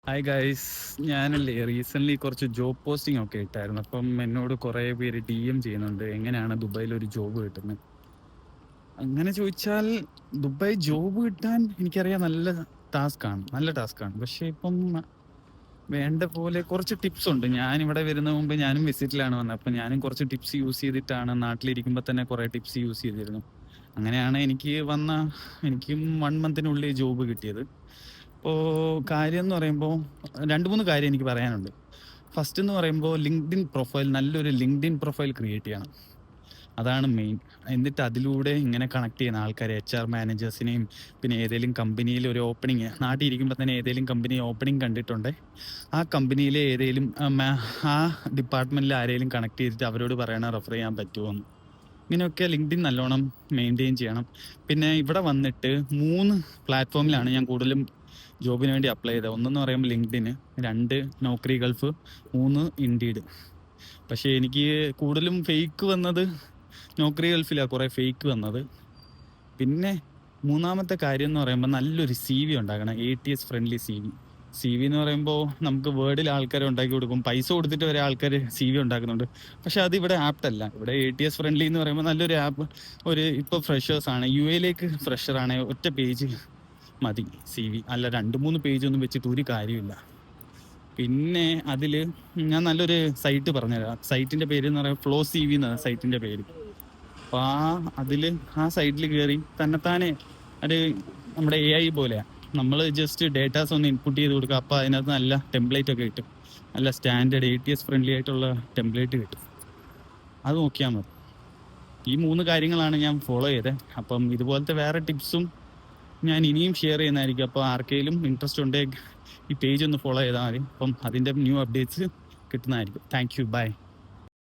Hi guys, ഞാനല്ലേ recently കുറച്ച് job posting ഒക്കെ ഇട്ടായിരുന്നു. അപ്പം എന്നോട് കുറേ പേര് DM ചെയ്യുന്നുണ്ട്, എങ്ങനെയാണ് ദുബായിൽ ഒരു ജോബ് കിട്ടുന്നത്. അങ്ങനെ ചോദിച്ചാൽ ദുബായ് ജോബ് കിട്ടാൻ എനിക്കറിയാം നല്ല ടാസ്ക്കാണ്. പക്ഷേ ഇപ്പം വേണ്ട പോലെ കുറച്ച് ടിപ്സ് ഉണ്ട്. ഞാനിവിടെ വരുന്ന മുമ്പ് ഞാനും വിസിറ്റിലാണ് വന്നത്. അപ്പം ഞാനും കുറച്ച് ടിപ്സ് യൂസ് ചെയ്തിട്ടാണ്, നാട്ടിലിരിക്കുമ്പോൾ തന്നെ കുറേ ടിപ്സ് യൂസ് ചെയ്തിരുന്നു. അങ്ങനെയാണ് എനിക്കും 1 മന്തിനുള്ളിൽ ജോബ് കിട്ടിയത്. ഇപ്പോൾ കാര്യം എന്ന് പറയുമ്പോൾ 2, 3 കാര്യം എനിക്ക് പറയാനുണ്ട്. ഫസ്റ്റ് എന്ന് പറയുമ്പോൾ നല്ലൊരു ലിങ്ക്ഡ്ഇൻ പ്രൊഫൈൽ ക്രിയേറ്റ് ചെയ്യണം. അതാണ് മെയിൻ. എന്നിട്ട് അതിലൂടെ ഇങ്ങനെ കണക്ട് ചെയ്യുന്ന ആൾക്കാരെ, HR മാനേജേഴ്സിനെയും, പിന്നെ ഏതെങ്കിലും കമ്പനിയിൽ ഒരു ഓപ്പണിങ്, നാട്ടിൽ ഇരിക്കുമ്പോൾ തന്നെ ഏതെങ്കിലും കമ്പനി ഓപ്പണിങ് കണ്ടിട്ടുണ്ടേ, ആ കമ്പനിയിലെ ആ ഡിപ്പാർട്ട്മെന്റിൽ ആരെങ്കിലും കണക്ട് ചെയ്തിട്ട് അവരോട് പറയണം റെഫർ ചെയ്യാൻ പറ്റുമോ എന്ന്. ഇങ്ങനെയൊക്കെ ലിങ്ക്ഡ്ഇൻ നല്ലോണം മെയിൻറ്റെയിൻ ചെയ്യണം. പിന്നെ ഇവിടെ വന്നിട്ട് 3 പ്ലാറ്റ്ഫോമിലാണ് ഞാൻ കൂടുതലും ജോബിന് വേണ്ടി അപ്ലൈ ചെയ്തത്. ഒന്നെന്ന് പറയുമ്പോൾ ലിങ്ക്ഡ്ഇന്, 2 നോക്കറി ഗൾഫ്, 3 ഇൻഡീഡ്. പക്ഷേ എനിക്ക് കൂടുതലും ഫേക്ക് വന്നത് നോക്കറി ഗൾഫിലാണ് കുറേ ഫേക്ക് വന്നത്. പിന്നെ മൂന്നാമത്തെ കാര്യം എന്ന് പറയുമ്പോൾ നല്ലൊരു CV ഉണ്ടാക്കണം. ATS ഫ്രണ്ട്ലി CV എന്ന് പറയുമ്പോൾ നമുക്ക് വേർഡിൽ ആൾക്കാരെ ഉണ്ടാക്കി കൊടുക്കും, പൈസ കൊടുത്തിട്ട് വരെ ആൾക്കാർ CV ഉണ്ടാക്കുന്നുണ്ട്. പക്ഷെ അത് ഇവിടെ ആപ്റ്റല്ല. ഇവിടെ ATS ഫ്രണ്ട്ലി എന്ന് പറയുമ്പോൾ നല്ലൊരു ആപ്പ്. ഇപ്പോൾ ഫ്രഷേഴ്സാണ്, UAയിലേക്ക് ഫ്രഷറാണ്, ഒറ്റ പേജ് മതി CV, അല്ല 2, 3 പേജൊന്നും വെച്ചിട്ട് ഒരു കാര്യമില്ല. പിന്നെ അതിൽ ഞാൻ നല്ലൊരു സൈറ്റ് പറഞ്ഞുതരാം. സൈറ്റിൻ്റെ പേര് എന്ന് പറയുന്നത് ഫ്ലോ CV എന്നാണ് സൈറ്റിൻ്റെ പേര്. അപ്പോൾ ആ സൈറ്റിൽ കയറി തന്നെത്താനെ അത് നമ്മുടെ AI പോലെയാണ്. നമ്മൾ ജസ്റ്റ് ഡേറ്റാസ് ഒന്ന് ഇൻപുട്ട് ചെയ്ത് കൊടുക്കുക, അപ്പോൾ അതിനകത്ത് നല്ല ടെംപ്ലേറ്റ് ഒക്കെ കിട്ടും. നല്ല സ്റ്റാൻഡേർഡ് ATS ഫ്രണ്ട്ലി ആയിട്ടുള്ള ടെംപ്ലേറ്റ് കിട്ടും. അത് നോക്കിയാൽ മതി. ഈ 3 കാര്യങ്ങളാണ് ഞാൻ ഫോളോ ചെയ്തത്. അപ്പം ഇതുപോലത്തെ വേറെ ടിപ്സും ഞാൻ ഇനിയും ഷെയർ ചെയ്യുന്നതായിരിക്കും. അപ്പോൾ ആർക്കെങ്കിലും ഇൻട്രസ്റ്റ് ഉണ്ടെങ്കിൽ ഈ പേജ് ഒന്ന് ഫോളോ ചെയ്താൽ മതി. അപ്പം അതിൻ്റെ ന്യൂ അപ്ഡേറ്റ്സ് കിട്ടുന്നതായിരിക്കും. Thank you, by.